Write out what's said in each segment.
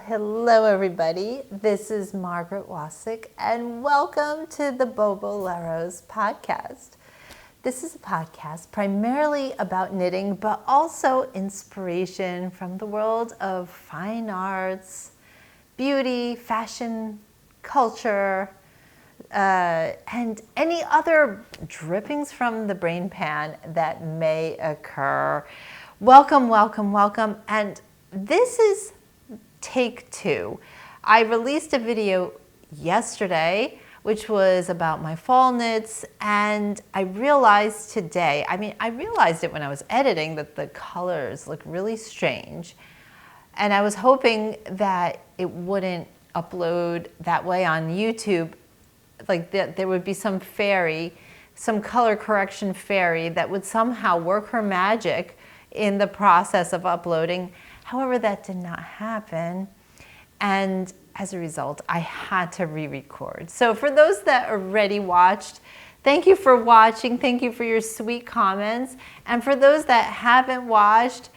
Hello everybody. This is Margaret Wasick and welcome to the Boboleros podcast. This is a podcast primarily about knitting, but also inspiration from the world of fine arts, beauty, fashion, culture, and any other drippings from the brain pan that may occur. Welcome, welcome, welcome. And this is take 2. I released a video yesterday, which was about my fall knits, and I realized today, I realized it when I was editing, that the colors look really strange. And I was hoping that it wouldn't upload that way on YouTube, like that there would be some fairy, some color correction fairy that would somehow work her magic in the process of uploading. However, that did not happen, and as a result, I had to re-record. So for those that already watched, thank you for watching, thank you for your sweet comments, and for those that haven't watched,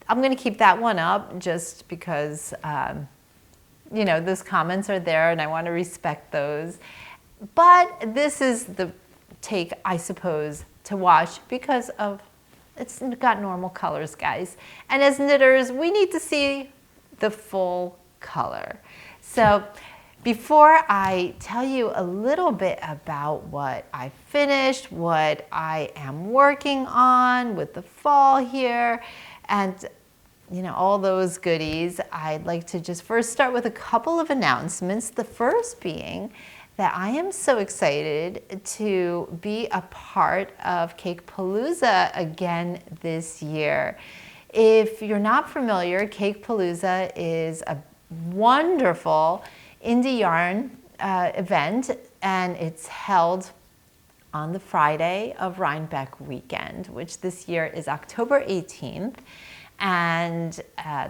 I'm going to keep that one up just because, you know, those comments are there and I want to respect those. But this is the take, I suppose, to watch because of it's got normal colors, guys. And as knitters, we need to see the full color. So before I tell you a little bit about what I finished, what I am working on with the fall here, and you know, all those goodies, I'd like to just first start with a couple of announcements. The first being that I am so excited to be a part of Cakepalooza again this year. If you're not familiar, Cakepalooza is a wonderful indie yarn event, and it's held on the Friday of Rhinebeck weekend, which this year is October 18th. And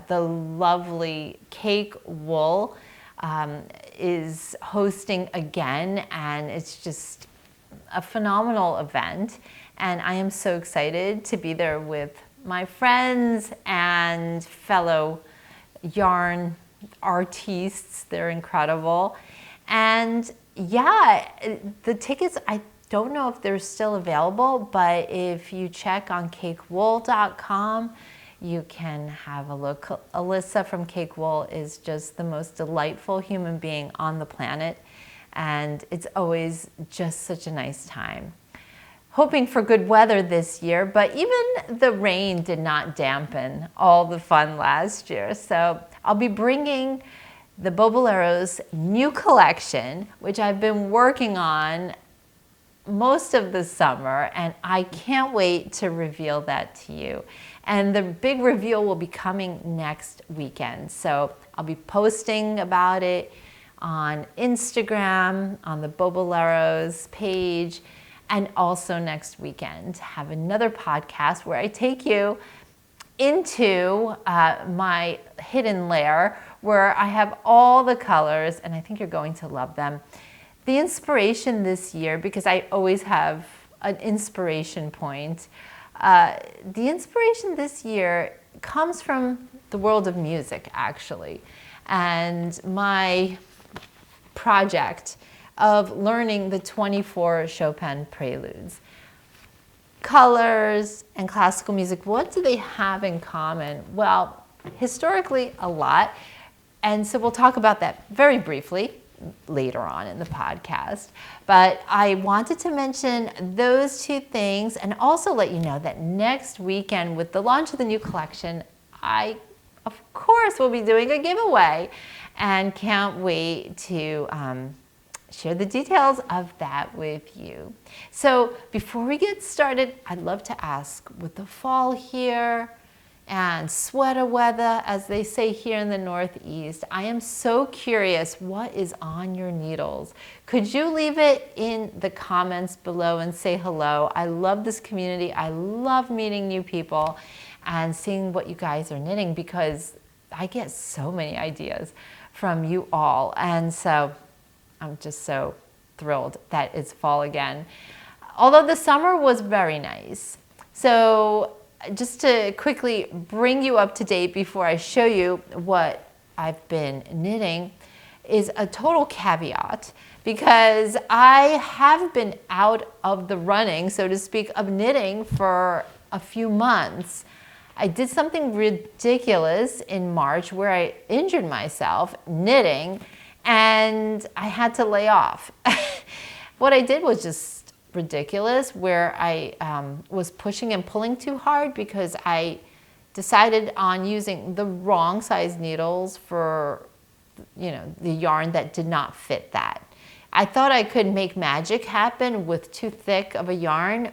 the lovely Cake Wool is hosting again, and it's just a phenomenal event. And I am so excited to be there with my friends and fellow yarn artists. They're incredible. And yeah, the tickets, I don't know if they're still available, but if you check on cakewool.com, you can have a look. Alyssa from Cake Wool is just the most delightful human being on the planet, and it's always just such a nice time. Hoping for good weather this year, but even the rain did not dampen all the fun last year. So I'll be bringing the Boboleros new collection, which I've been working on most of the summer, and I can't wait to reveal that to you. And the big reveal will be coming next weekend. So I'll be posting about it on Instagram, on the Boboleros page, and also next weekend have another podcast where I take you into my hidden lair where I have all the colors, and I think you're going to love them. The inspiration this year, because I always have an inspiration point, the inspiration this year comes from the world of music, actually, and my project of learning the 24 Chopin preludes. Colors and classical music, what do they have in common? Well, historically, a lot, and so we'll talk about that very briefly later on in the podcast. But I wanted to mention those two things and also let you know that next weekend with the launch of the new collection, I, of course, will be doing a giveaway and can't wait to share the details of that with you. So before we get started, I'd love to ask, with the fall here, and sweater weather, as they say here in the Northeast, I am so curious what is on your needles. Could you leave it in the comments below and say hello? I love this community. I love meeting new people and seeing what you guys are knitting, because I get so many ideas from you all. And so I'm just so thrilled that it's fall again. Although the summer was very nice. So just to quickly bring you up to date before I show you what I've been knitting is a total caveat, because I have been out of the running, so to speak, of knitting for a few months. I did something ridiculous in March where I injured myself knitting, and I had to lay off. What I did was just ridiculous, where I was pushing and pulling too hard because I decided on using the wrong size needles for, the yarn that did not fit that. I thought I could make magic happen with too thick of a yarn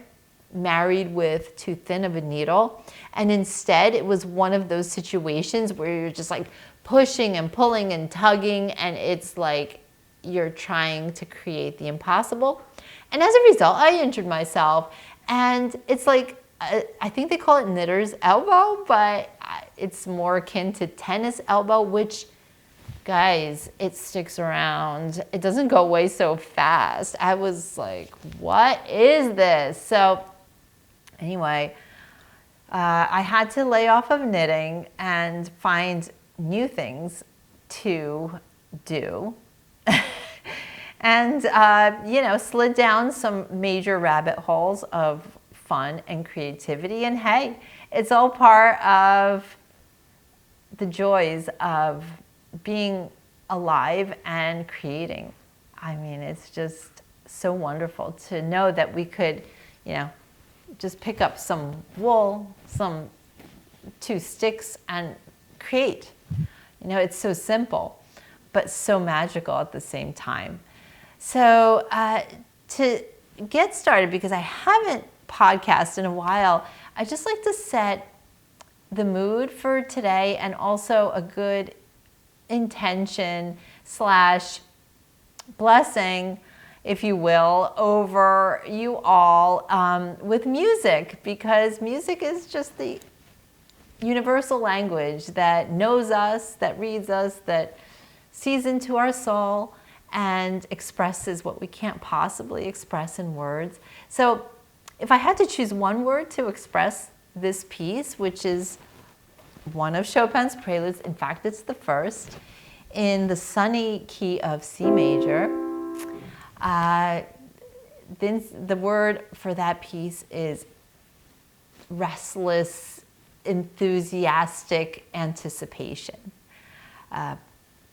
married with too thin of a needle. And instead, it was one of those situations where you're just like pushing and pulling and tugging, and it's like you're trying to create the impossible. And as a result, I injured myself. And it's like, I think they call it knitter's elbow, but it's more akin to tennis elbow, which, guys, it sticks around. It doesn't go away so fast. I was like, what is this? So anyway, I had to lay off of knitting and find new things to do. And, slid down some major rabbit holes of fun and creativity. And hey, it's all part of the joys of being alive and creating. I mean, it's just so wonderful to know that we could, just pick up some wool, some 2 sticks, and create. It's so simple, but so magical at the same time. So to get started, because I haven't podcasted in a while, I just like to set the mood for today, and also a good intention / blessing, if you will, over you all with music, because music is just the universal language that knows us, that reads us, that sees into our soul and expresses what we can't possibly express in words. So if I had to choose one word to express this piece, which is one of Chopin's preludes, in fact, it's the first, in the sunny key of C major, then the word for that piece is restless, enthusiastic anticipation.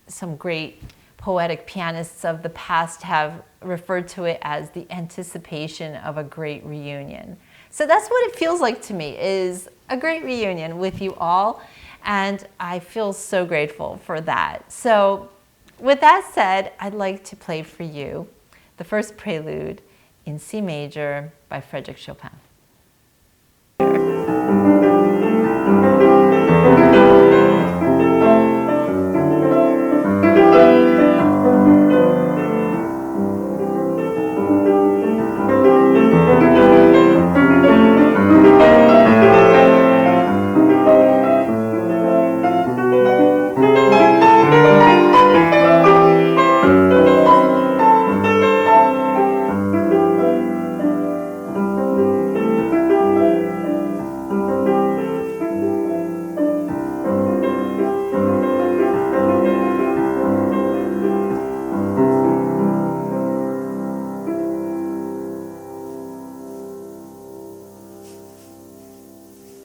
Some great poetic pianists of the past have referred to it as the anticipation of a great reunion. So that's what it feels like to me, is a great reunion with you all. And I feel so grateful for that. So with that said, I'd like to play for you the first prelude in C major by Frédéric Chopin.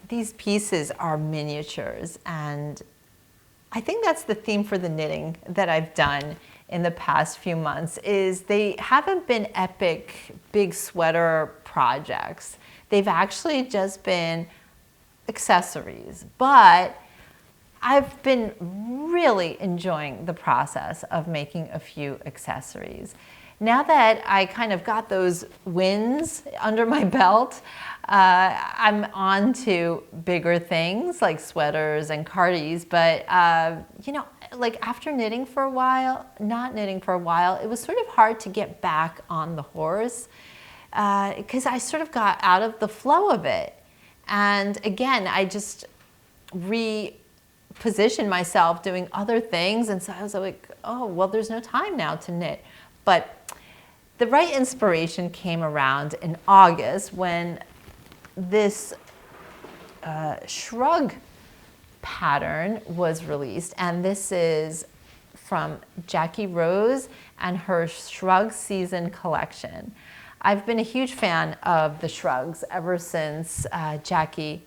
These pieces are miniatures, and I think that's the theme for the knitting that I've done in the past few months, is they haven't been epic, big sweater projects. They've actually just been accessories, but I've been really enjoying the process of making a few accessories. Now that I kind of got those wins under my belt, I'm on to bigger things like sweaters and cardies. But, like after knitting for a while, not knitting for a while, it was sort of hard to get back on the horse because I sort of got out of the flow of it. And again, I just repositioned myself doing other things. And so I was like, oh, well, there's no time now to knit. But the right inspiration came around in August when this shrug pattern was released, and this is from Jackie Rose and her Shrug Season collection. I've been a huge fan of the shrugs ever since Jackie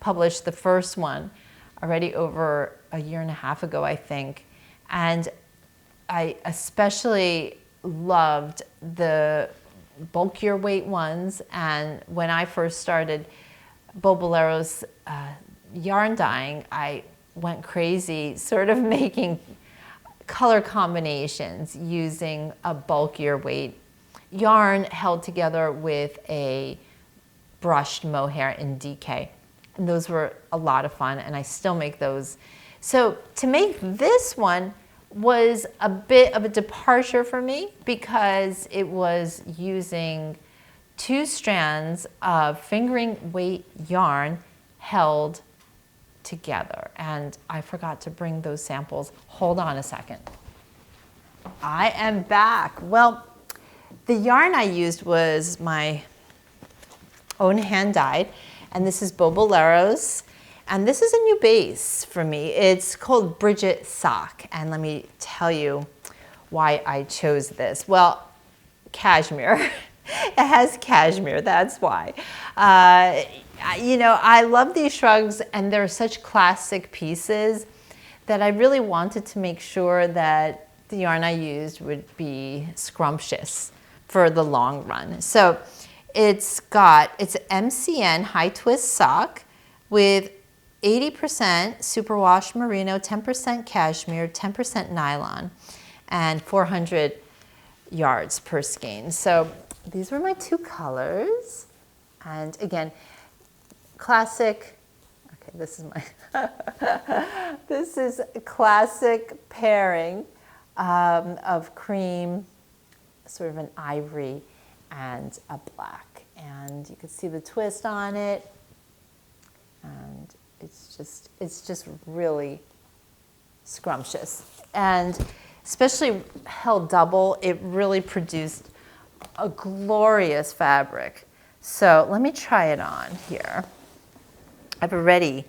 published the first one already over a year and a half ago, I think. And I especially loved the bulkier weight ones. And when I first started Boboleros yarn dyeing, I went crazy sort of making color combinations using a bulkier weight yarn held together with a brushed mohair in DK. And those were a lot of fun, and I still make those. So to make this one was a bit of a departure for me because it was using 2 strands of fingering weight yarn held together. And I forgot to bring those samples. Hold on a second. I am back. Well, the yarn I used was my own hand dyed, and this is Boboleros. And this is a new base for me. It's called Bridget Sock. And let me tell you why I chose this. Well, cashmere. It has cashmere, that's why. You know, I love these shrugs, and they're such classic pieces that I really wanted to make sure that the yarn I used would be scrumptious for the long run. So it's MCN high twist sock with 80% superwash merino, 10% cashmere, 10% nylon, and 400 yards per skein. So these were my 2 colors. And again, classic, okay, this is my, this is a classic pairing of cream, sort of an ivory, and a black. And you can see the twist on it. And it's just really scrumptious. And especially held double, it really produced a glorious fabric. So let me try it on here. I've already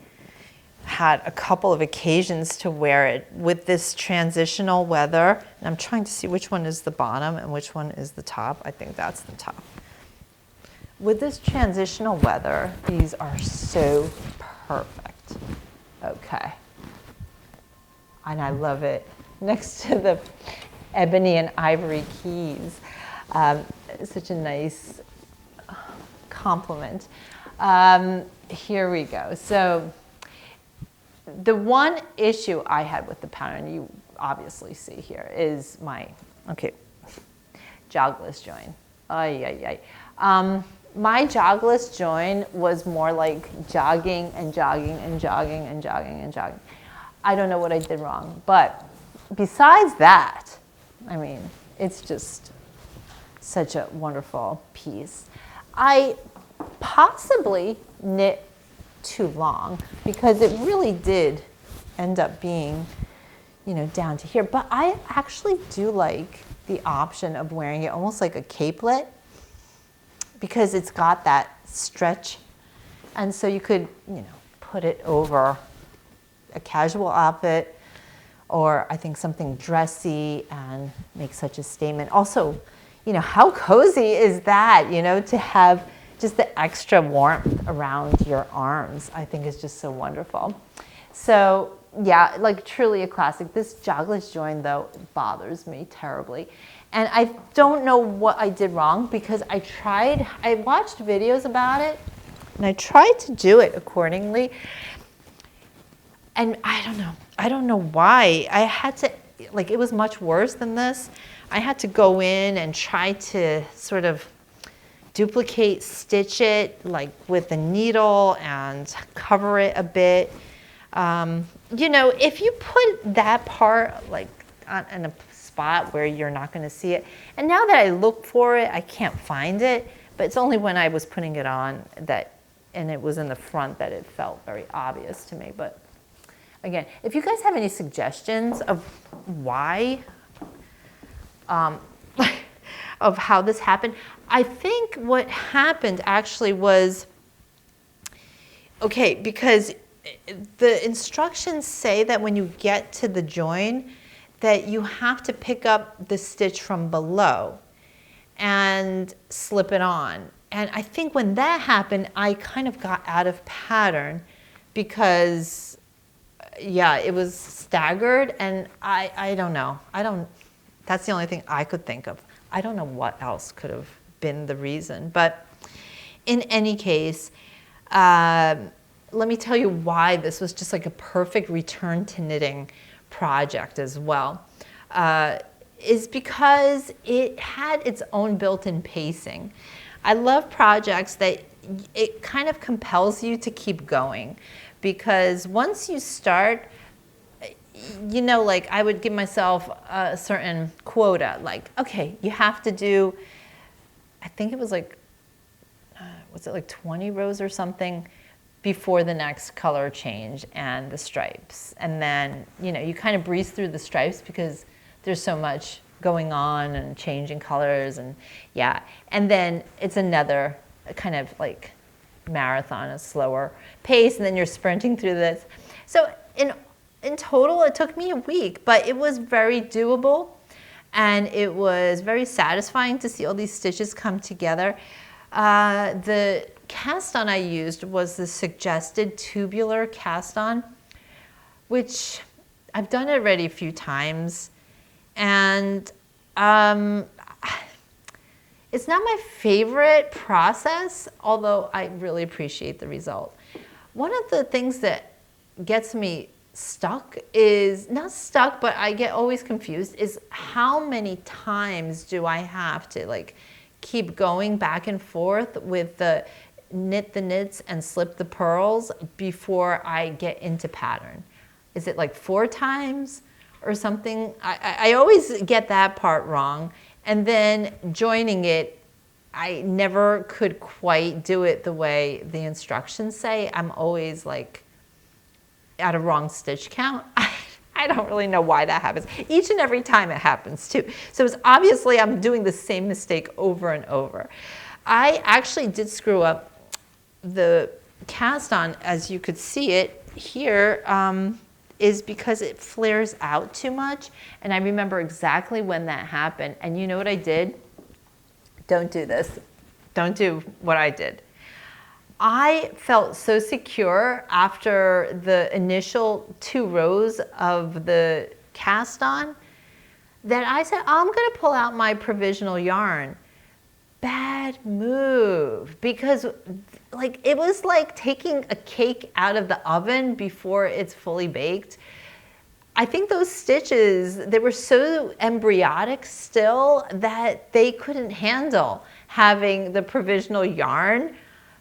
had a couple of occasions to wear it with this transitional weather. And I'm trying to see which one is the bottom and which one is the top. I think that's the top. With this transitional weather, these are so perfect. Okay. And I love it next to the ebony and ivory keys. Such a nice compliment. Here we go. So the one issue I had with the pattern, you obviously see here, is my, okay, jogless join. Ay, ay, ay. My jogless join was more like jogging and jogging and jogging and jogging and jogging. I don't know what I did wrong, but besides that, I mean, it's just such a wonderful piece. I possibly knit too long because it really did end up being, you know, down to here. But I actually do like the option of wearing it almost like a capelet because it's got that stretch. And so you could, you know, put it over a casual outfit or I think something dressy and make such a statement. Also, you know, how cozy is that, you know, to have just the extra warmth around your arms, I think is just so wonderful. So yeah, like truly a classic. This jogless join though bothers me terribly. And I don't know what I did wrong because I watched videos about it and I tried to do it accordingly. And I don't know why. I had to, like it was much worse than this. I had to go in and try to sort of duplicate, stitch it like with a needle and cover it a bit. You know, if you put that part like in a spot where you're not going to see it, and now that I look for it, I can't find it, but it's only when I was putting it on and it was in the front that it felt very obvious to me. But again, if you guys have any suggestions of why, of how this happened, I think what happened actually was, okay, because the instructions say that when you get to the join, that you have to pick up the stitch from below and slip it on. And I think when that happened, I kind of got out of pattern because, yeah, it was staggered, and I don't know. That's the only thing I could think of. I don't know what else could have been the reason. But in any case, let me tell you why this was just like a perfect return to knitting project as well. Is because it had its own built-in pacing. I love projects that it kind of compels you to keep going, because once you start, you know, like I would give myself a certain quota, like, okay, you have to do, I think it was like, was it like 20 rows or something before the next color change and the stripes. And then, you know, you kind of breeze through the stripes because there's so much going on and changing colors, and yeah. And then it's another kind of like marathon, a slower pace, and then you're sprinting through this. So in total, it took me a week, but it was very doable, and it was very satisfying to see all these stitches come together. The cast on I used was the suggested tubular cast on, which I've done it already a few times, and it's not my favorite process, although I really appreciate the result. One of the things that gets me stuck is, not stuck, but I get always confused, is how many times do I have to like keep going back and forth with the knit the knits and slip the purls before I get into pattern. Is it like 4 times or something? I always get that part wrong. And then joining it, I never could quite do it the way the instructions say. I'm always like at a wrong stitch count. I don't really know why that happens. Each and every time it happens too. So it's obviously I'm doing the same mistake over and over. I actually did screw up the cast on, as you could see it here, is because it flares out too much. And I remember exactly when that happened. And you know what I did? Don't do this. Don't do what I did. I felt so secure after the initial 2 rows of the cast on that I said, I'm going to pull out my provisional yarn. Bad move, because like it was like taking a cake out of the oven before it's fully baked. I think those stitches, they were so embryonic still that they couldn't handle having the provisional yarn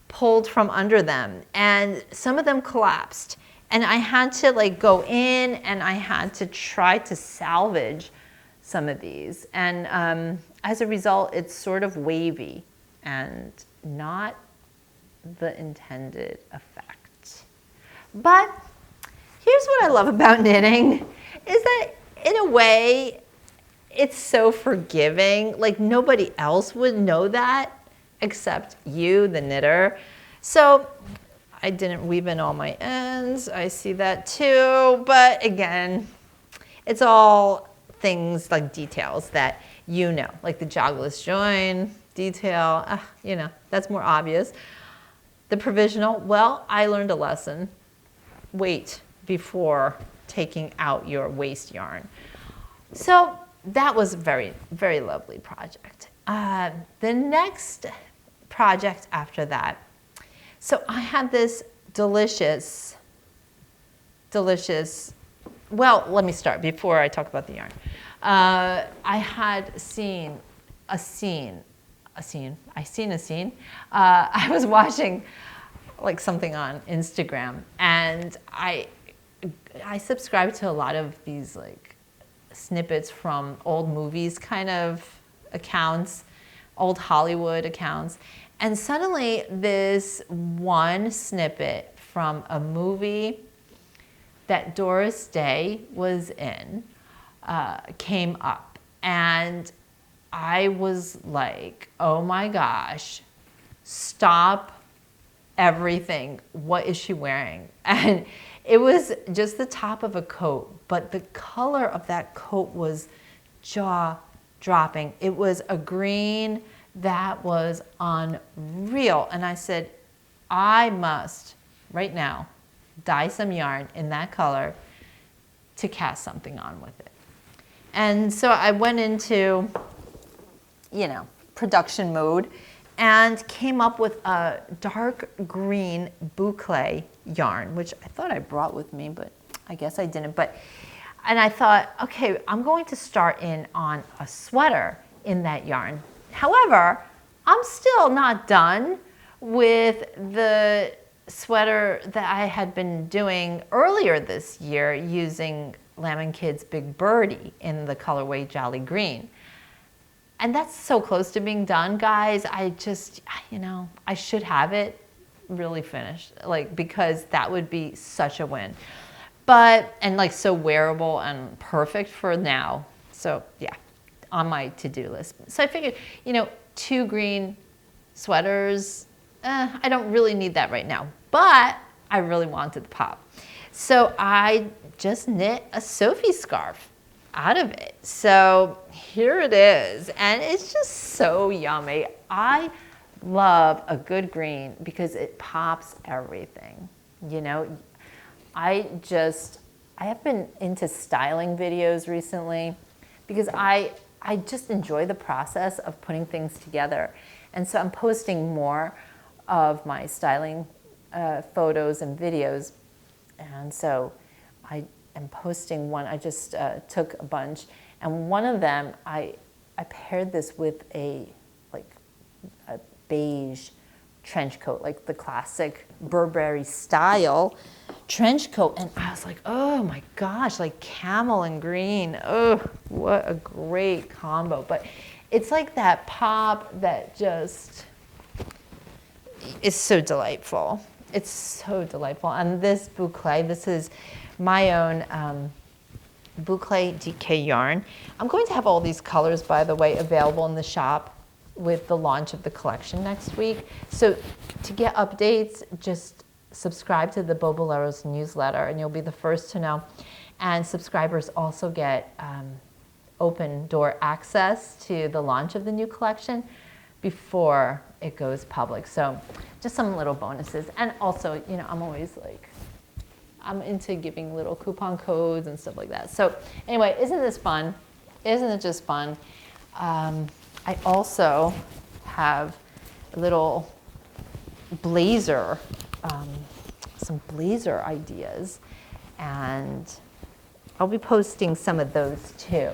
pulled from under them, and some of them collapsed, and I had to like go in and I had to try to salvage some of these, and as a result it's sort of wavy and not the intended effect. But here's what I love about knitting, is that in a way it's so forgiving. Like nobody else would know that except you, the knitter. So I didn't weave in all my ends. I see that too. But again, it's all things like details that you know, like the jogless join detail, you know, that's more obvious. The provisional, well, I learned a lesson. Wait before taking out your waste yarn. So that was a very, very lovely project. The next project after that, so I had this delicious, well, let me start before I talk about the yarn. I had seen a scene. I was watching like something on Instagram, and I subscribe to a lot of these like snippets from old movies kind of accounts, old Hollywood accounts, and suddenly this one snippet from a movie that Doris Day was in came up, and I was like, oh my gosh, stop everything. What is she wearing? And it was just the top of a coat, but the color of that coat was jaw-dropping. It was a green that was unreal. And I said, I must, right now, dye some yarn in that color to cast something on with it. And so I went into, production mode and came up with a dark green boucle yarn, which I thought I brought with me, but I guess I didn't. And I thought, okay, I'm going to start in on a sweater in that yarn. However, I'm still not done with the sweater that I had been doing earlier this year using Lamb & Kid's Big Birdie in the colorway Jolly Green. And that's so close to being done, guys. I just, I should have it really finished, because that would be such a win. And so wearable and perfect for now. So yeah, on my to-do list. So I figured, 2 green sweaters, I don't really need that right now, but I really wanted the pop. So I just knit a Sophie scarf out of it. So here it is, and it's just so yummy. I love a good green because it pops everything. I have been into styling videos recently because I just enjoy the process of putting things together. And so I'm posting more of my styling photos and videos. And so I am posting one. I just took a bunch, and one of them I paired this with a beige trench coat, like the classic Burberry style trench coat. And I was like, oh my gosh, like camel and green. Oh, what a great combo. But it's like that pop that just is so delightful. It's so delightful. And this boucle, this is my own boucle DK yarn. I'm going to have all these colors, by the way, available in the shop with the launch of the collection next week. So to get updates, just subscribe to the Boboleros newsletter and you'll be the first to know. And subscribers also get open door access to the launch of the new collection before it goes public. So just some little bonuses. And also, I'm into giving little coupon codes and stuff like that. So anyway, isn't this fun? Isn't it just fun? I also have a little blazer, some blazer ideas, and I'll be posting some of those too,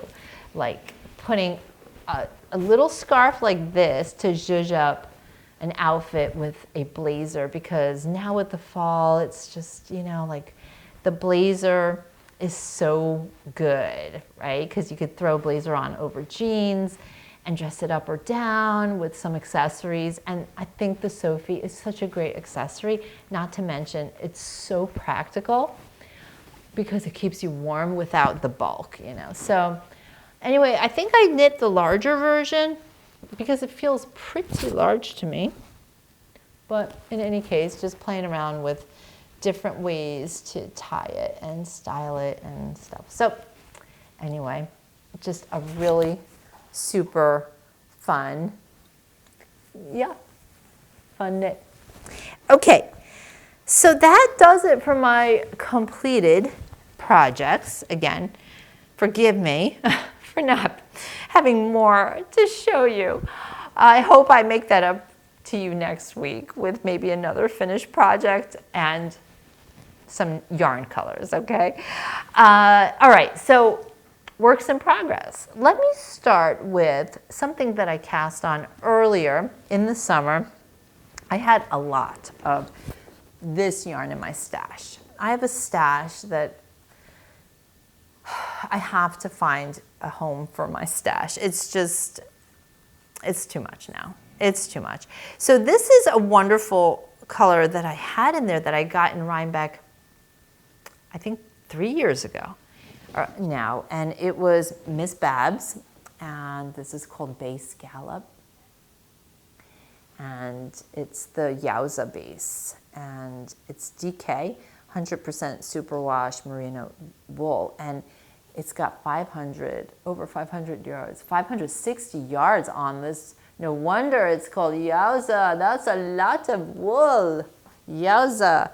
like putting a little scarf like this to zhuzh up an outfit with a blazer, because now with the fall, it's just, the blazer is so good, right? Because you could throw a blazer on over jeans and dress it up or down with some accessories. And I think the Sophie is such a great accessory, not to mention it's so practical because it keeps you warm without the bulk, So anyway, I think I knit the larger version because it feels pretty large to me. But in any case, just playing around with different ways to tie it and style it and stuff. So anyway, just a really super fun, fun knit. Okay, so that does it for my completed projects. Again, forgive me for not having more to show you. I hope I make that up to you next week with maybe another finished project and some yarn colors, okay? All right, so works in progress. Let me start with something that I cast on earlier in the summer. I had a lot of this yarn in my stash. I have a stash that I have to find a home for my stash. It's too much now. It's too much. So this is a wonderful color that I had in there that I got in Rhinebeck, I think 3 years ago now. And it was Miss Babs, and this is called Bay Scallop. and it's the Yowza base, and it's DK, 100% superwash merino wool, and it's got over 500 yards, 560 yards on this. No wonder it's called Yowza. That's a lot of wool. Yowza.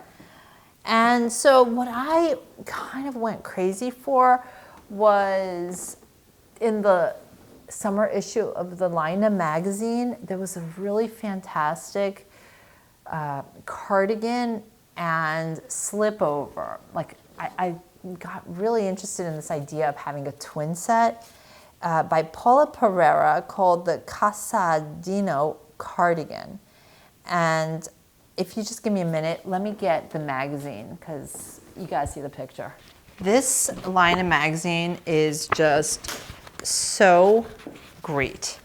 And so what I kind of went crazy for was in the summer issue of the Lina magazine, there was a really fantastic cardigan and slip over. Like I got really interested in this idea of having a twin set by Paula Pereira called the Casadino cardigan. And if you just give me a minute, let me get the magazine because you guys see the picture. This line of magazine is just so great.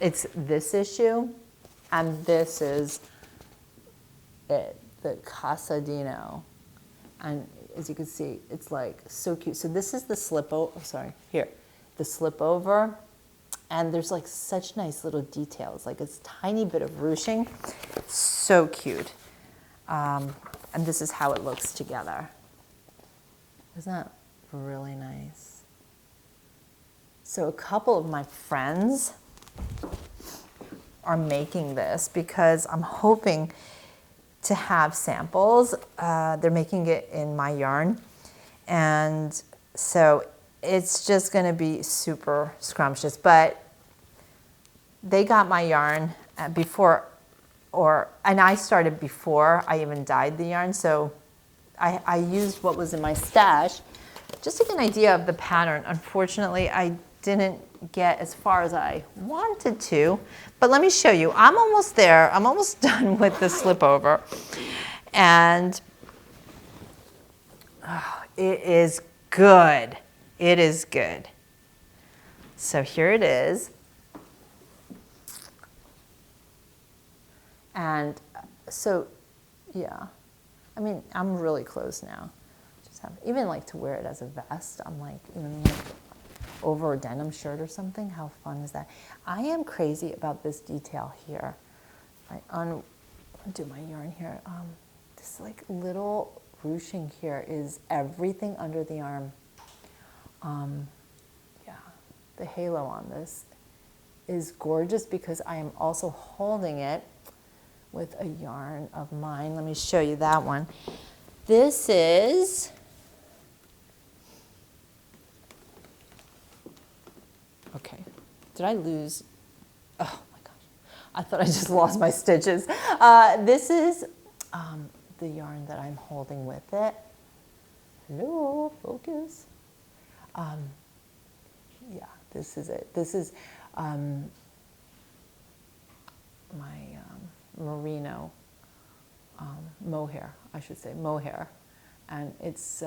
It's this issue, and this is it, the Casadino. And as you can see, it's like so cute. So this is the slip over, the slip over. And there's like such nice little details, like a tiny bit of ruching. So cute. And this is how it looks together. Isn't that really nice? So a couple of my friends are making this because I'm hoping to have samples. They're making it in my yarn. And so it's just gonna be super scrumptious, but they got my yarn before, and I started before I even dyed the yarn, so I used what was in my stash just to get an idea of the pattern. Unfortunately, I didn't get as far as I wanted to, but let me show you. I'm almost there. I'm almost done with the slip over, and it is good. It is good. So here it is. And so, yeah, I mean, I'm really close now. Just have, even like to wear it as a vest. I'm like, even like over a denim shirt or something. How fun is that? I am crazy about this detail here. I undo my yarn here. This like little ruching here is everything under the arm. Yeah, the halo on this is gorgeous because I am also holding it with a yarn of mine. Let me show you that one. This is, okay, did I lose? Oh my gosh, I thought I just lost my stitches. This is the yarn that I'm holding with it. Hello, focus. Yeah, this is it. This is my merino mohair, I should say, mohair, and it's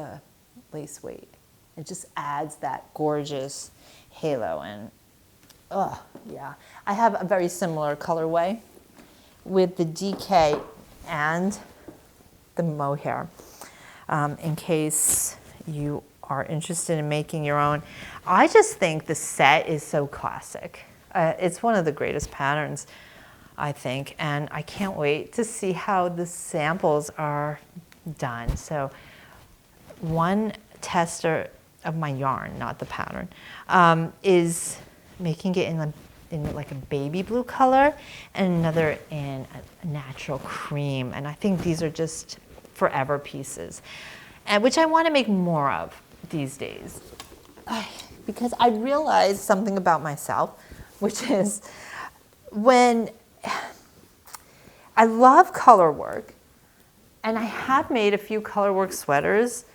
lace weight. It just adds that gorgeous halo, and yeah. I have a very similar colorway with the DK and the mohair in case you are interested in making your own. I just think the set is so classic. It's one of the greatest patterns, I think, and I can't wait to see how the samples are done. So one tester of my yarn, not the pattern, is making it in like a baby blue color and another in a natural cream. And I think these are just forever pieces, and which I want to make more of these days. Because I realized something about myself, which is when I love color work, and I have made a few color work sweaters.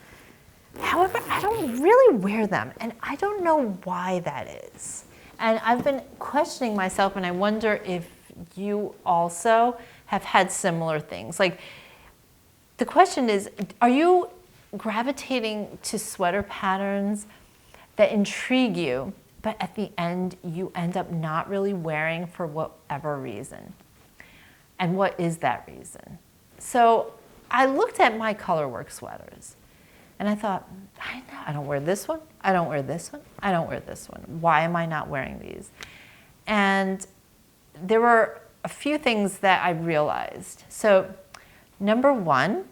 However, I don't really wear them, and I don't know why that is. And I've been questioning myself, and I wonder if you also have had similar things. Like, the question is, are you gravitating to sweater patterns that intrigue you, but at the end you end up not really wearing for whatever reason? And what is that reason? So I looked at my colorwork sweaters and I thought, I don't wear this one, I don't wear this one, I don't wear this one. Why am I not wearing these? And there were a few things that I realized. So number one,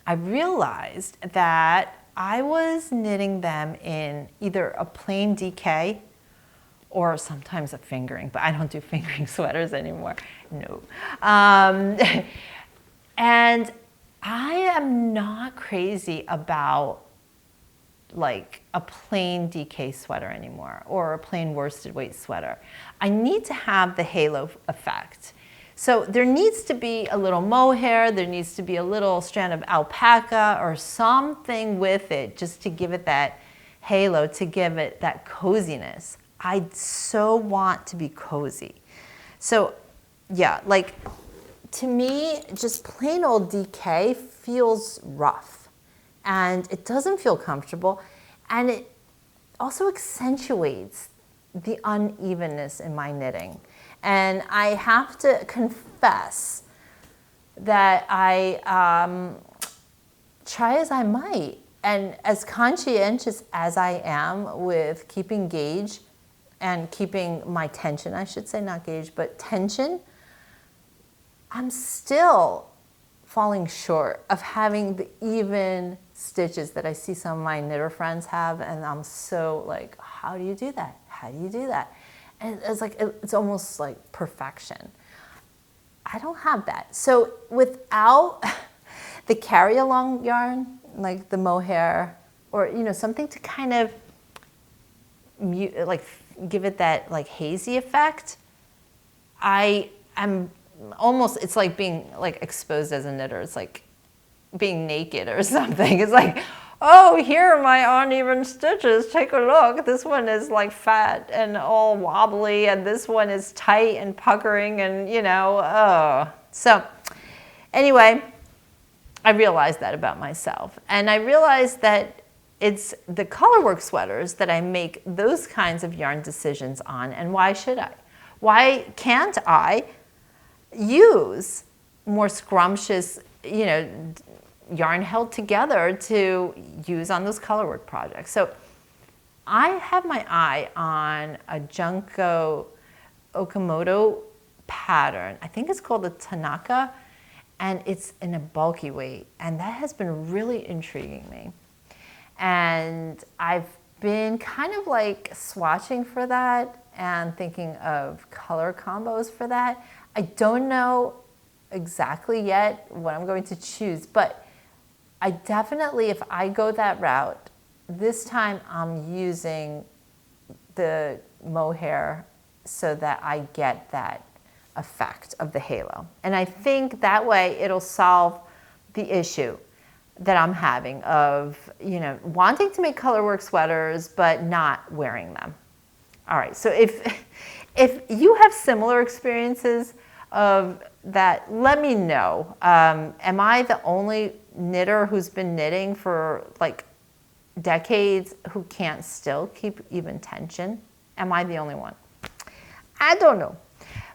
I realized that I was knitting them in either a plain DK or sometimes a fingering, but I don't do fingering sweaters anymore. No. And I am not crazy about like a plain DK sweater anymore or a plain worsted weight sweater. I need to have the halo effect. So there needs to be a little mohair, there needs to be a little strand of alpaca or something with it just to give it that halo, to give it that coziness. I so want to be cozy. So yeah, like to me, just plain old DK feels rough and it doesn't feel comfortable, and it also accentuates the unevenness in my knitting. And I have to confess that I try as I might, and as conscientious as I am with keeping gauge and keeping my tension, I should say, not gauge, but tension, I'm still falling short of having the even stitches that I see some of my knitter friends have, and I'm so like, how do you do that? How do you do that? And it's like, it's almost like perfection. I don't have that. So without the carry along yarn, like the mohair, or something to kind of like give it that like hazy effect, I am almost, it's like being like exposed as a knitter. It's like being naked or something. It's like, oh, here are my uneven stitches. Take a look. This one is like fat and all wobbly, and this one is tight and puckering, and oh. So anyway, I realized that about myself. And I realized that it's the colorwork sweaters that I make those kinds of yarn decisions on. And why should I? Why can't I use more scrumptious, yarn held together to use on those colorwork projects? So I have my eye on a Junko Okamoto pattern. I think it's called the Tanaka, and it's in a bulky weight, and that has been really intriguing me. And I've been kind of like swatching for that and thinking of color combos for that. I don't know exactly yet what I'm going to choose, but I definitely, if I go that route, this time I'm using the mohair so that I get that effect of the halo. And I think that way it'll solve the issue that I'm having of, wanting to make colorwork sweaters but not wearing them. All right, so if you have similar experiences of that, let me know. Am I the only knitter who's been knitting for like decades who can't still keep even tension? Am I the only one? I don't know.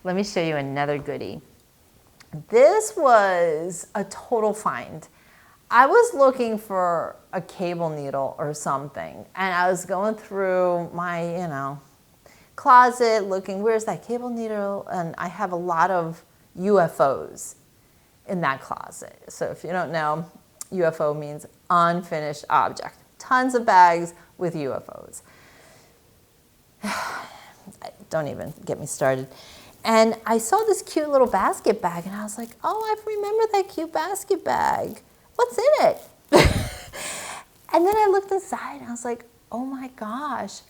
Let me show you another goodie. This was a total find. I was looking for a cable needle or something, and I was going through my, closet looking, where's that cable needle? And I have a lot of UFOs in that closet. So if you don't know, UFO means unfinished object. Tons of bags with UFOs. Don't even get me started. And I saw this cute little basket bag, and I was like, oh, I remember that cute basket bag. What's in it? And then I looked inside, and I was like, oh my gosh,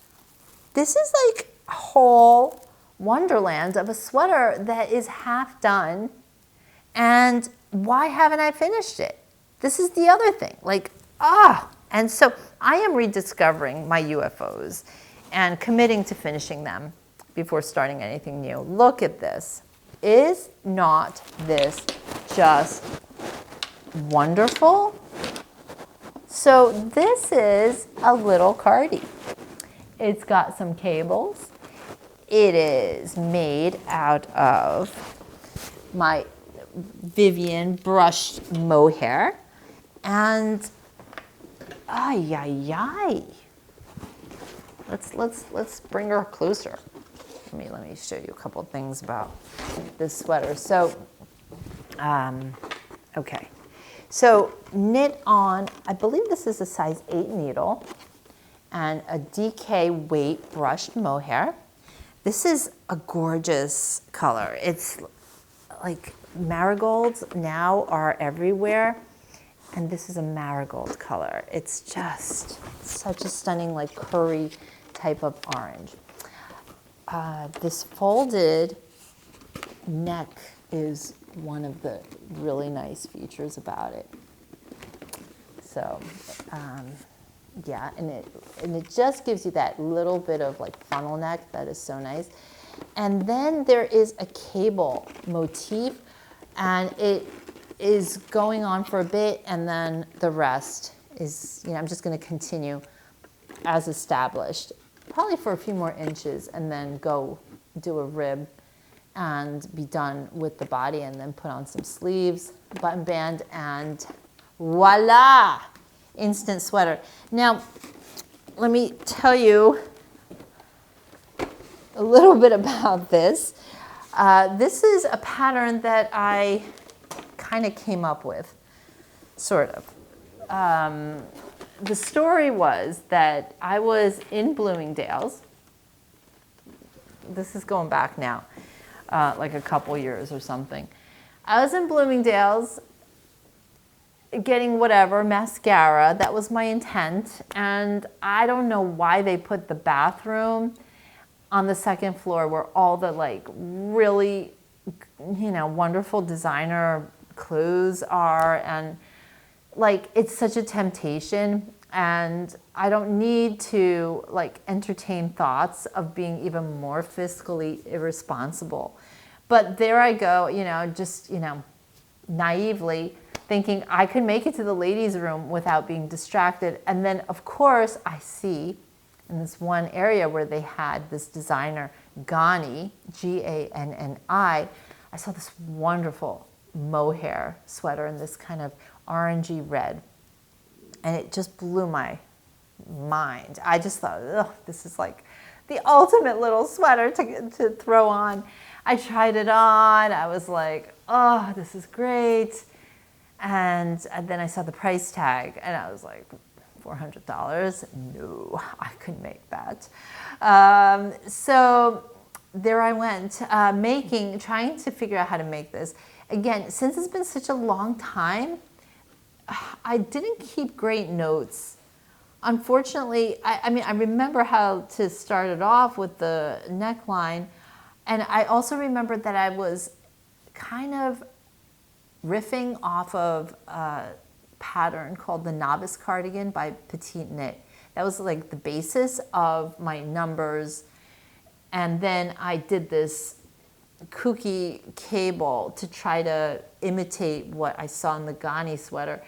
this is like a whole wonderland of a sweater that is half done, and why haven't I finished it? This is the other thing, and so I am rediscovering my UFOs and committing to finishing them before starting anything new. Look at this. Is not this just wonderful? So this is a little cardie. It's got some cables. It is made out of my Vivian brushed mohair, and ay. Let's bring her closer. let me show you a couple things about this sweater. So, okay. So knit on, I believe this is a size 8 needle and a DK weight brushed mohair. This is a gorgeous color. It's like marigolds now are everywhere. And this is a marigold color. It's just such a stunning, like curry type of orange. This folded neck is one of the really nice features about it. So, yeah, and it just gives you that little bit of like funnel neck that is so nice. And then there is a cable motif, and it is going on for a bit, and then the rest is, I'm just going to continue as established, probably for a few more inches, and then go do a rib and be done with the body, and then put on some sleeves, button band, and voila, instant sweater. Now, let me tell you a little bit about this. This is a pattern that I kind of came up with, sort of. The story was that I was in Bloomingdale's. This is going back now, like a couple years or something. I was in Bloomingdale's getting whatever, mascara. That was my intent. And I don't know why they put the bathroom on the second floor where all the like really, wonderful designer clothes are, and like it's such a temptation, and I don't need to like entertain thoughts of being even more fiscally irresponsible. But there I go, just naively thinking I could make it to the ladies' room without being distracted. And then of course I see in this one area where they had this designer Ganni, Ganni, I saw this wonderful mohair sweater in this kind of orangey red, and it just blew my mind. I just thought, oh, this is like the ultimate little sweater to throw on. I tried it on. I was like, oh, this is great. And then I saw the price tag, and I was like, $400? No, I couldn't make that. So there I went, trying to figure out how to make this. Again, since it's been such a long time, I didn't keep great notes. Unfortunately, I remember how to start it off with the neckline, and I also remembered that I was kind of riffing off of a pattern called the Novice Cardigan by Petite Knit. That was like the basis of my numbers, and then I did this kooky cable to try to imitate what I saw in the Ganni sweater.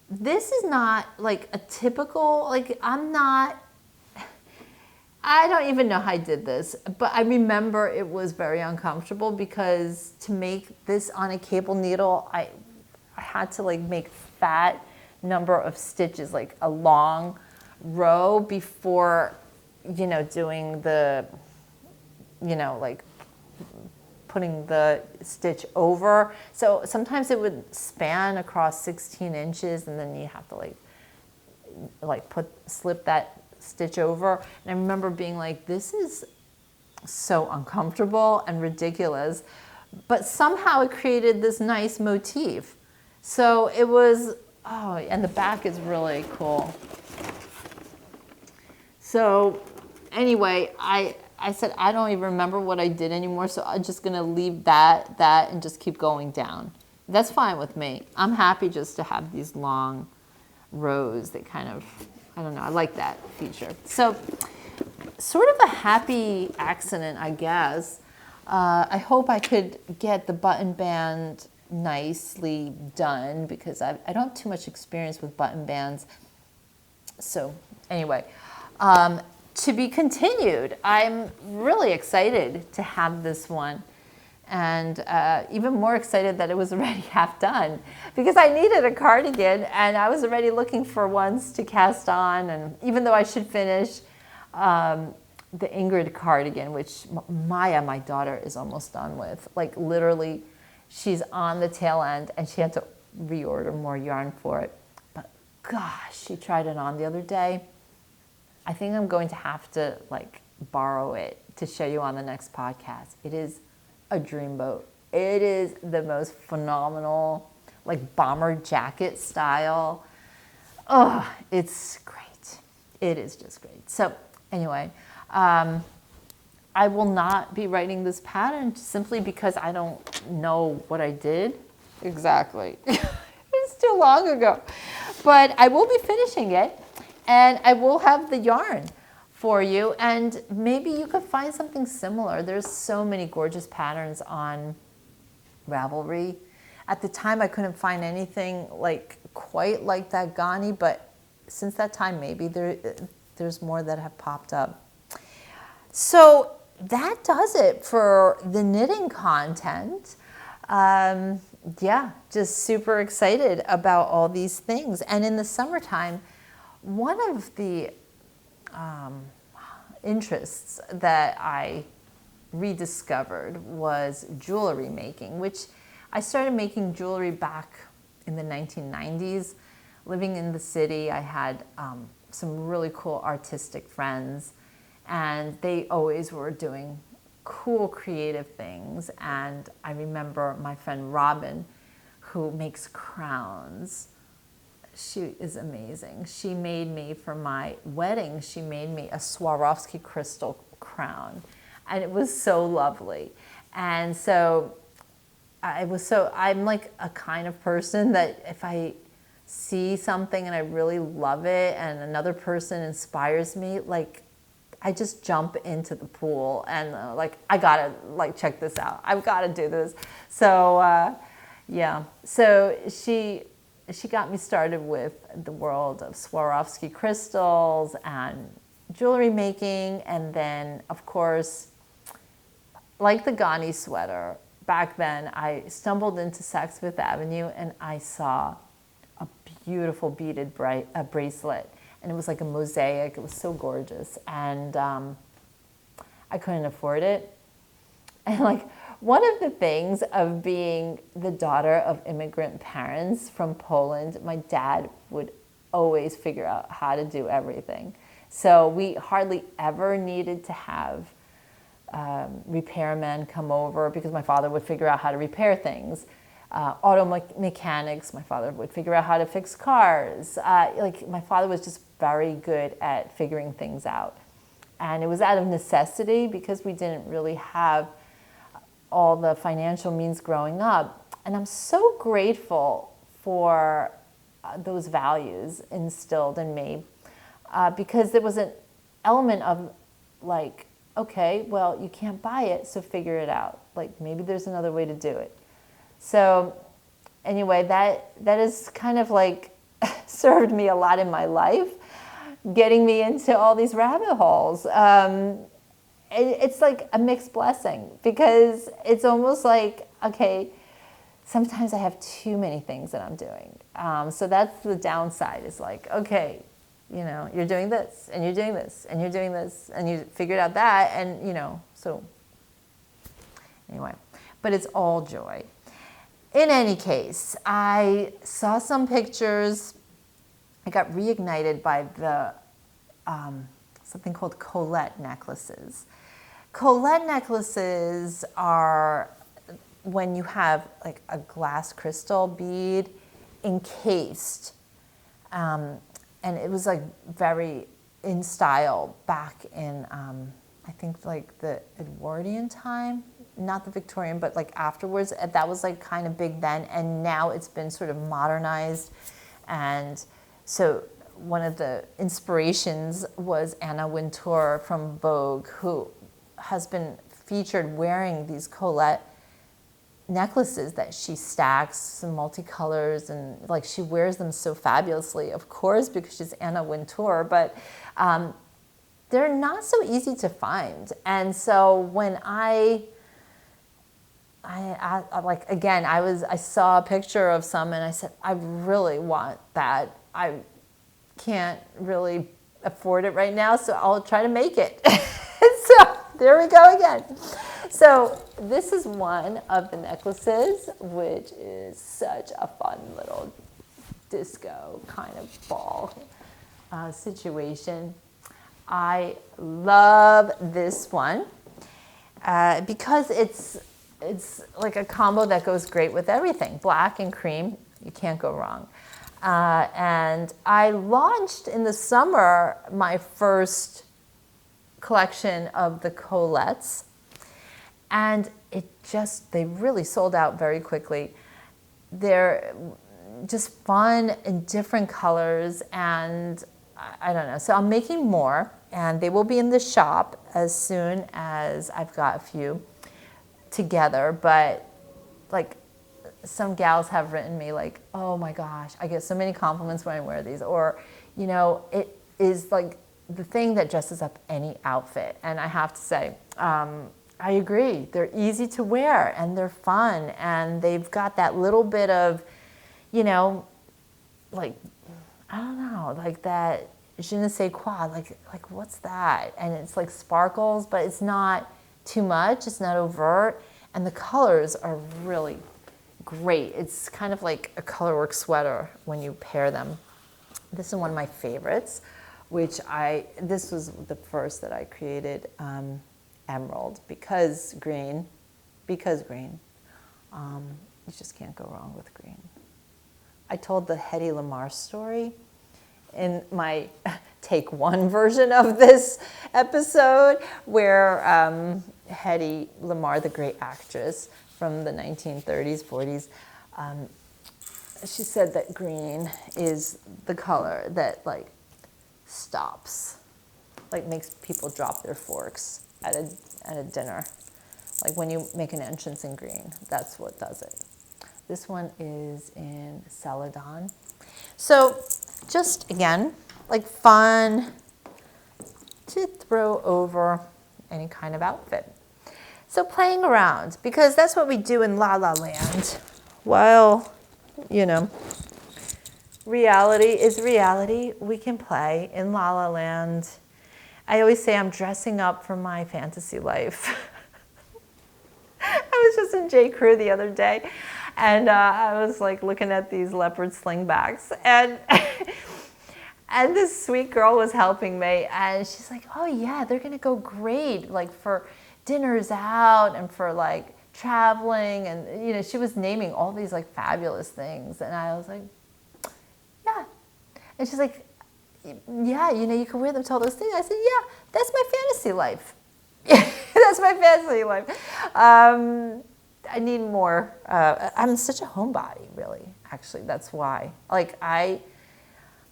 This is not like a typical, like I don't even know how I did this, but I remember it was very uncomfortable because to make this on a cable needle, I had to like make fat number of stitches, like a long row before, doing the, like putting the stitch over. So sometimes it would span across 16 inches, and then you have to slip that stitch over. And I remember being like, this is so uncomfortable and ridiculous, but somehow it created this nice motif. So it was, and the back is really cool. So anyway, I said, I don't even remember what I did anymore, so I'm just gonna leave that, and just keep going down. That's fine with me. I'm happy just to have these long rows that kind of, I don't know, I like that feature. So sort of a happy accident, I guess. I hope I could get the button band nicely done because I don't have too much experience with button bands. So anyway, to be continued. I'm really excited to have this one, and even more excited that it was already half done because I needed a cardigan and I was already looking for ones to cast on, and even though I should finish the Ingrid cardigan, which Maya, my daughter, is almost done with. Like literally, she's on the tail end and she had to reorder more yarn for it. But gosh, she tried it on the other day. I think I'm going to have to like borrow it to show you on the next podcast. It is a dreamboat. It is the most phenomenal, like bomber jacket style. Oh, it's great. It is just great. So anyway, I will not be writing this pattern simply because I don't know what I did exactly. It's too long ago. But I will be finishing it, and I will have the yarn for you, and maybe you could find something similar. There's so many gorgeous patterns on Ravelry. At the time, I couldn't find anything like quite like that Ghani, but since that time, maybe there's more that have popped up. So that does it for the knitting content. Yeah, just super excited about all these things. And in the summertime, one of the interests that I rediscovered was jewelry making, which I started making jewelry back in the 1990s. Living in the city, I had some really cool artistic friends, and they always were doing cool creative things. And I remember my friend Robin, who makes crowns. She is amazing. She made me, for my wedding, she made me a Swarovski crystal crown, and it was so lovely. And so I'm like a kind of person that if I see something and I really love it and another person inspires me, like I just jump into the pool and like I gotta like check this out. I've got to do this. So yeah, so she got me started with the world of Swarovski crystals and jewelry making, and then of course, like the Ghani sweater, back then I stumbled into Saks Fifth Avenue and I saw a beautiful beaded bracelet, and it was like a mosaic. It was so gorgeous, and I couldn't afford it. And like one of the things of being the daughter of immigrant parents from Poland, my dad would always figure out how to do everything. So we hardly ever needed to have repairmen come over because my father would figure out how to repair things. Auto mechanics, my father would figure out how to fix cars. Like my father was just very good at figuring things out. And it was out of necessity because we didn't really have all the financial means growing up. And I'm so grateful for those values instilled in me because there was an element of like, okay, well, you can't buy it, so figure it out. Like maybe there's another way to do it. So anyway, that is kind of like served me a lot in my life, getting me into all these rabbit holes. It's like a mixed blessing because it's almost like, okay, sometimes I have too many things that I'm doing. So that's the downside. It's like, okay, you know, you're doing this and you're doing this and you're doing this and you figured out that, and you know, so anyway, but it's all joy. In any case, I saw some pictures. I got reignited by the something called Colette necklaces. Colette necklaces are when you have like a glass crystal bead encased, and it was like very in style back in I think like the Edwardian time, not the Victorian, but like afterwards. That was like kind of big then, and now it's been sort of modernized. And so one of the inspirations was Anna Wintour from Vogue, who has been featured wearing these Colette necklaces that she stacks some multicolors, and like she wears them so fabulously, of course, because she's Anna Wintour, but they're not so easy to find. And so when I like, again, I saw a picture of some and I said, I really want that. I can't really afford it right now, so I'll try to make it. There we go again. So this is one of the necklaces, which is such a fun little disco kind of ball situation. I love this one because it's like a combo that goes great with everything. Black and cream, you can't go wrong. And I launched in the summer my first collection of the colettes, and they really sold out very quickly. They're just fun in different colors, and I don't know. So I'm making more, and they will be in the shop as soon as I've got a few together. But like, some gals have written me like, oh my gosh, I get so many compliments when I wear these, or it is like the thing that dresses up any outfit. And I have to say, I agree. They're easy to wear, and they're fun, and they've got that little bit of, like, I don't know, like that je ne sais quoi, like what's that? And it's like sparkles, but it's not too much, it's not overt, and the colors are really great. It's kind of like a colorwork sweater when you pair them. This is one of my favorites, this was the first that I created, emerald, because green. You just can't go wrong with green. I told the Hedy Lamarr story in my take one version of this episode, where Hedy Lamarr, the great actress from the 1930s, 40s, she said that green is the color that like stops, like makes people drop their forks at a dinner. Like when you make an entrance in green, that's what does it. This one is in Celadon. So just again, like fun to throw over any kind of outfit. So playing around, because that's what we do in La La Land. While, reality is reality, we can play in La La Land. I always say I'm dressing up for my fantasy life. I was just in J. Crew the other day, and I was like looking at these leopard slingbacks, and and this sweet girl was helping me, and she's like, oh yeah, they're gonna go great, like for dinners out and for like traveling, and she was naming all these like fabulous things, and I was like, yeah. And she's like, yeah, you can wear them to all those things. I said, yeah, that's my fantasy life. That's my fantasy life. I need more. I'm such a homebody, really. Actually, that's why. Like I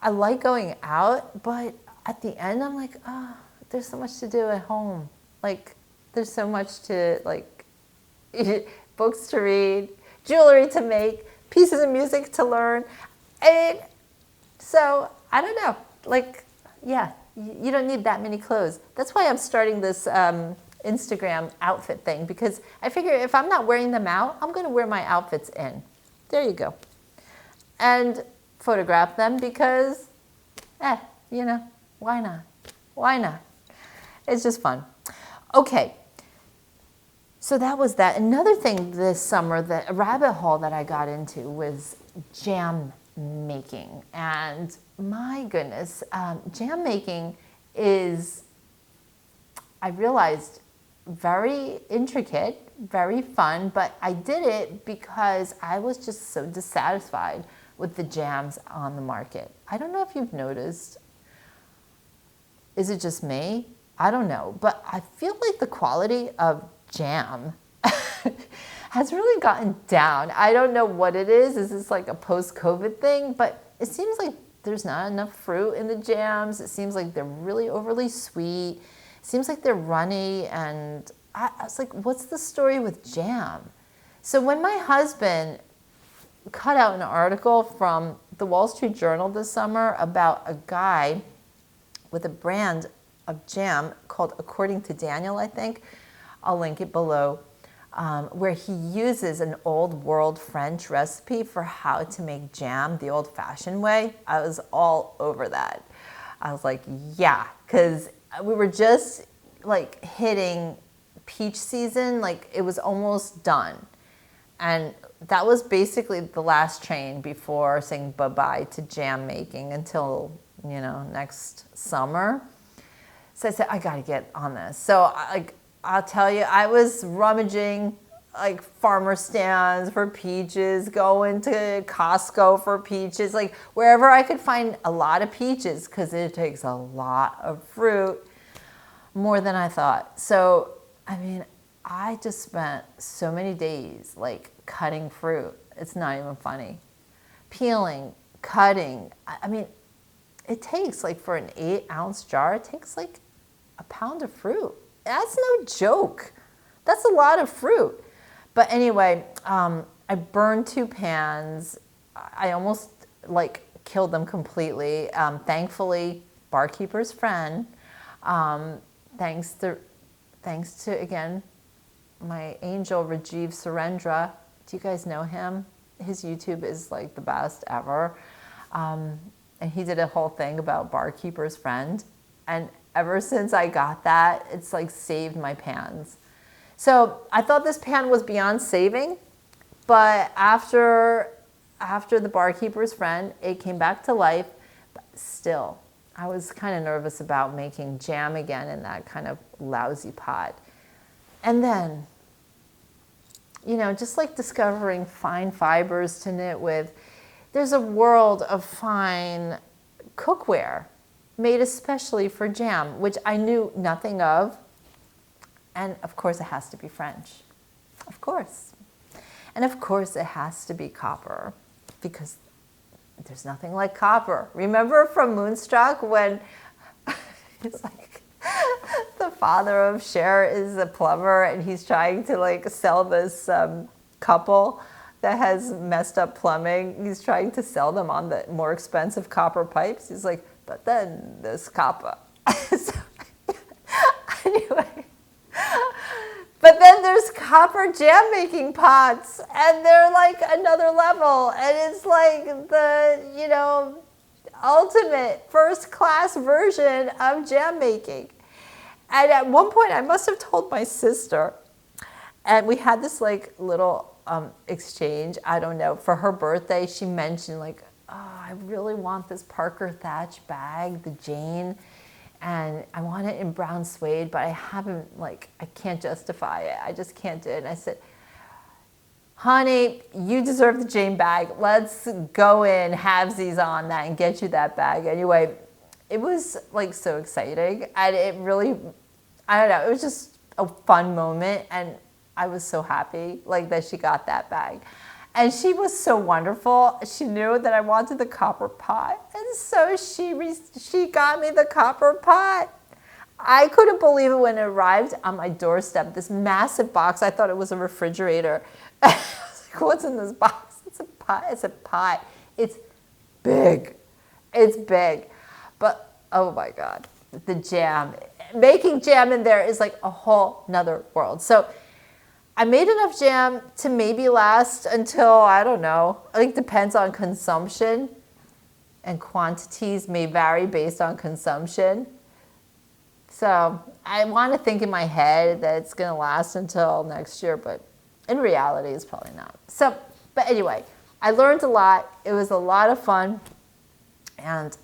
like going out, but at the end, I'm like, oh, there's so much to do at home. Like, there's so much to like, books to read, jewelry to make, pieces of music to learn, and so I don't know. Like, yeah, you don't need that many clothes. That's why I'm starting this Instagram outfit thing, because I figure if I'm not wearing them out, I'm going to wear my outfits in. There you go. And photograph them because, why not? Why not? It's just fun. Okay. So that was that. Another thing this summer, a rabbit hole that I got into was jam making. And my goodness, jam making is, I realized, very intricate, very fun, but I did it because I was just so dissatisfied with the jams on the market. I don't know if you've noticed. Is it just me? I don't know, but I feel like the quality of jam has really gotten down. I don't know what it is. Is this like a post-COVID thing? But it seems like there's not enough fruit in the jams. It seems like they're really overly sweet. It seems like they're runny. And I was like, what's the story with jam? So when my husband cut out an article from the Wall Street Journal this summer about a guy with a brand of jam called According to Daniel, I think, I'll link it below, where he uses an old world French recipe for how to make jam the old-fashioned way. I was all over that. I was like, yeah, because we were just like hitting peach season, like it was almost done. And that was basically the last train before saying bye-bye to jam making until, next summer. So I said, I got to get on this. So I'll tell you, I was rummaging like farmer stands for peaches, going to Costco for peaches, like wherever I could find a lot of peaches, because it takes a lot of fruit, more than I thought. So, I just spent so many days like cutting fruit. It's not even funny. Peeling, cutting. It takes like for an 8-ounce jar, it takes like a pound of fruit. That's no joke. That's a lot of fruit. But anyway, I burned 2 pans. I almost like killed them completely. Thankfully, barkeeper's friend, thanks to again, my angel Rajiv Surendra. Do you guys know him? His YouTube is like the best ever. And he did a whole thing about barkeeper's friend. And ever since I got that, it's like saved my pans. So I thought this pan was beyond saving, but after the barkeeper's friend, it came back to life. But still, I was kind of nervous about making jam again in that kind of lousy pot. And then, just like discovering fine fibers to knit with, there's a world of fine cookware made especially for jam, which I knew nothing of. And of course it has to be French, of course. And of course it has to be copper, because there's nothing like copper. Remember from Moonstruck when it's like the father of Cher is a plumber and he's trying to like sell this couple that has messed up plumbing. He's trying to sell them on the more expensive copper pipes. He's like, but then there's copper. So, anyway. But then there's copper jam making pots, and they're like another level, and it's like the, ultimate first class version of jam making. And at one point I must have told my sister, and we had this like little exchange, I don't know, for her birthday. She mentioned like, oh, I really want this Parker Thatch bag, the Jane, and I want it in brown suede, but I can't justify it. I just can't do it. And I said, honey, you deserve the Jane bag. Let's go in halvesies on that and get you that bag. Anyway, it was like so exciting. And it really, I don't know, it was just a fun moment. And I was so happy like that she got that bag. And she was so wonderful. She knew that I wanted the copper pot. And so she got me the copper pot. I couldn't believe it when it arrived on my doorstep, this massive box. I thought it was a refrigerator. I was like, what's in this box? It's a pot. It's a pot. It's big. It's big. But, oh my God, the jam. Making jam in there is like a whole nother world. So I made enough jam to maybe last until, I don't know, I think it depends on consumption, and quantities may vary based on consumption. So I want to think in my head that it's going to last until next year, but in reality it's probably not. So, but anyway, I learned a lot. It was a lot of fun. And,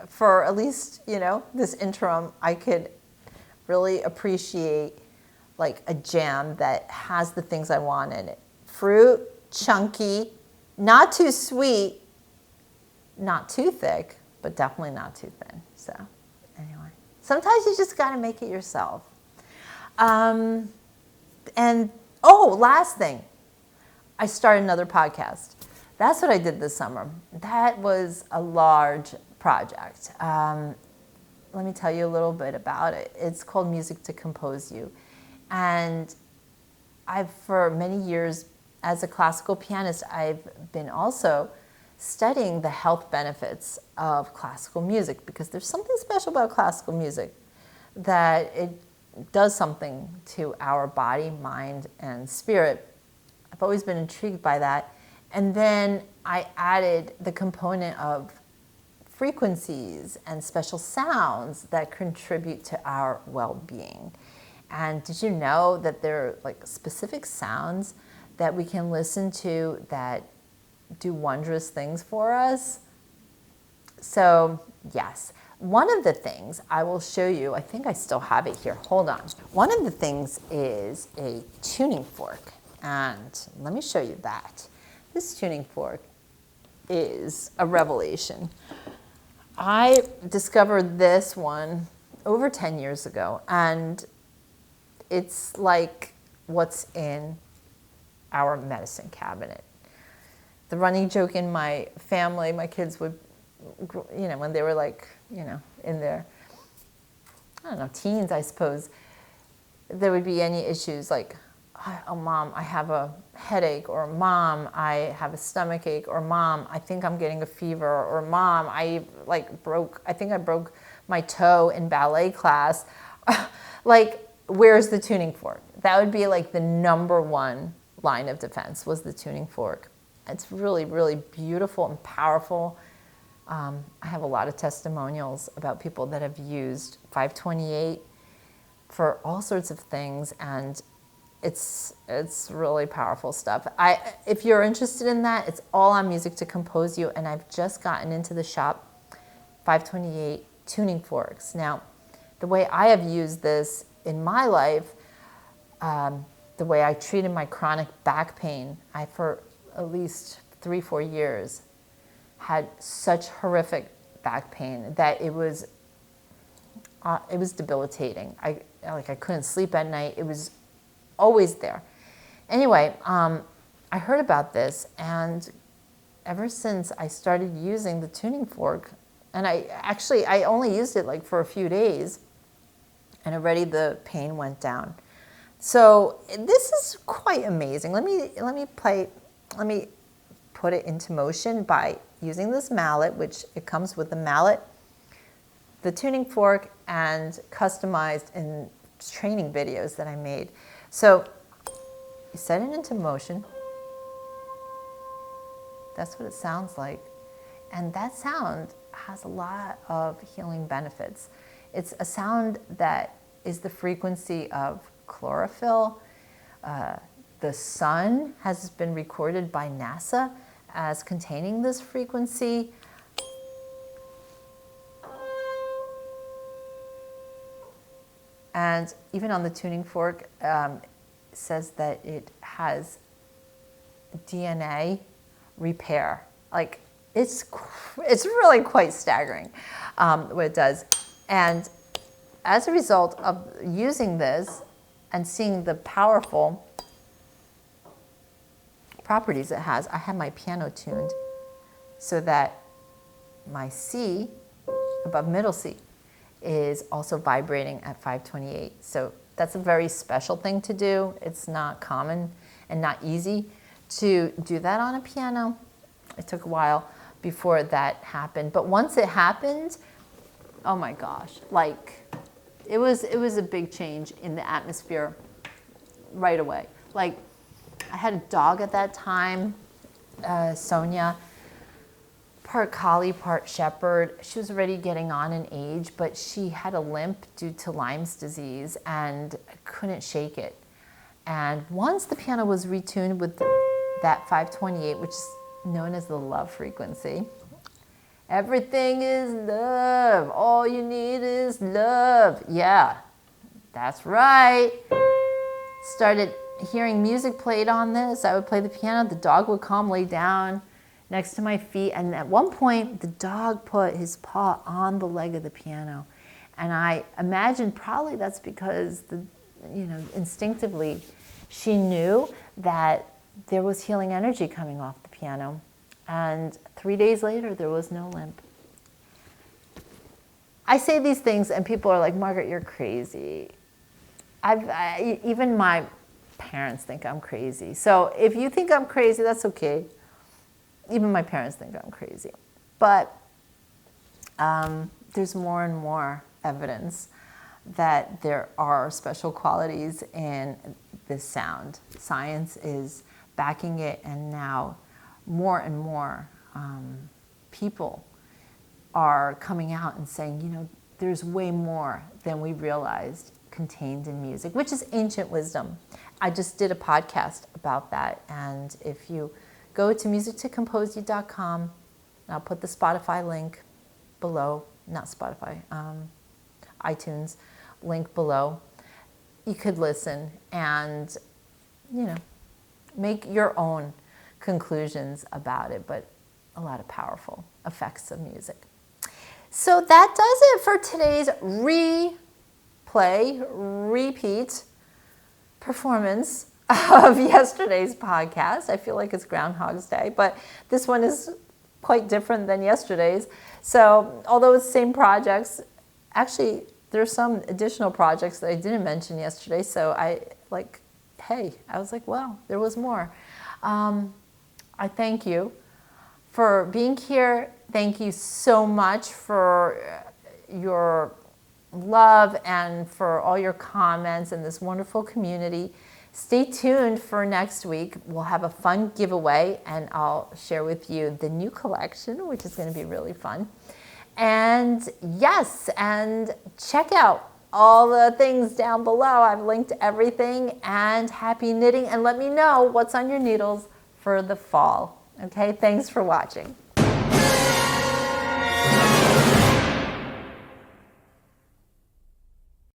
for at least, this interim, I could really appreciate like a jam that has the things I want in it. Fruit, chunky, not too sweet, not too thick, but definitely not too thin. So anyway, sometimes you just got to make it yourself. And, last thing, I started another podcast. That's what I did this summer. That was a large project. Let me tell you a little bit about it. It's called Music to Compose You. And I've, for many years, as a classical pianist, I've been also studying the health benefits of classical music, because there's something special about classical music, that it does something to our body, mind, and spirit. I've always been intrigued by that. And then I added the component of frequencies and special sounds that contribute to our well-being. And did you know that there are like specific sounds that we can listen to that do wondrous things for us? So yes, one of the things I will show you, I think I still have it here, hold on. One of the things is a tuning fork, and let me show you that. This tuning fork is a revelation. I discovered this one over 10 years ago, and it's like what's in our medicine cabinet. The running joke in my family, my kids would, you know, when they were like, you know, in their, I don't know, teens, I suppose, there would be any issues like, oh, Mom, I have a headache, or Mom, I have a stomach ache, or Mom, I think I'm getting a fever, or Mom, I think I broke my toe in ballet class. Like, where's the tuning fork? That would be like the number one line of defense, was the tuning fork. It's really, really beautiful and powerful. I have a lot of testimonials about people that have used 528 for all sorts of things, and it's really powerful stuff. If you're interested in that, it's all on Music to Compose You, and I've just gotten into the shop 528 tuning forks. Now, the way I have used this in my life, the way I treated my chronic back pain, I for at least 3-4 years had such horrific back pain that it was debilitating. I couldn't sleep at night. It was always there. Anyway, I heard about this, and ever since I started using the tuning fork, and I only used it like for a few days, and already the pain went down. So this is quite amazing. Let me put it into motion by using this mallet, which it comes with the mallet, the tuning fork, and customized in training videos that I made. So you set it into motion. That's what it sounds like. And that sound has a lot of healing benefits. It's a sound that is the frequency of chlorophyll. The sun has been recorded by NASA as containing this frequency. And even on the tuning fork, says that it has DNA repair. Like, it's really quite staggering what it does. And as a result of using this and seeing the powerful properties it has, I have my piano tuned so that my C, above middle C, is also vibrating at 528. So that's a very special thing to do. It's not common and not easy to do that on a piano. It took a while before that happened. But once it happened, oh my gosh, like it was a big change in the atmosphere right away. Like, I had a dog at that time, Sonia, part collie, part shepherd. She was already getting on in age, but she had a limp due to Lyme's disease and couldn't shake it. And once the piano was retuned with that 528, which is known as the love frequency, everything is love. All you need is love. Yeah, that's right. Started hearing music played on this. I would play the piano. The dog would come lay down next to my feet. And at one point, the dog put his paw on the leg of the piano. And I imagine probably that's because, instinctively, she knew that there was healing energy coming off the piano. And 3 days later, there was no limp. I say these things and people are like, Margaret, you're crazy. Even my parents think I'm crazy. So if you think I'm crazy, that's okay. Even my parents think I'm crazy. But there's more and more evidence that there are special qualities in this sound. Science is backing it, and now more and more people are coming out and saying, you know, there's way more than we realized contained in music, which is ancient wisdom. I just did a podcast about that, and if you go to musictocomposeyou.com, I'll put the Spotify link below, not Spotify, iTunes link below. You could listen and, you know, make your own conclusions about it, but a lot of powerful effects of music. So that does it for today's repeat performance of yesterday's podcast. I feel like it's Groundhog's Day, but this one is quite different than yesterday's. So although it's the same projects, actually there's some additional projects that I didn't mention yesterday. So I was like, wow, there was more. I thank you for being here. Thank you so much for your love and for all your comments and this wonderful community. Stay tuned for next week. We'll have a fun giveaway, and I'll share with you the new collection, which is going to be really fun. And yes, and check out all the things down below. I've linked everything, and happy knitting, and let me know what's on your needles for the fall. Okay, thanks for watching.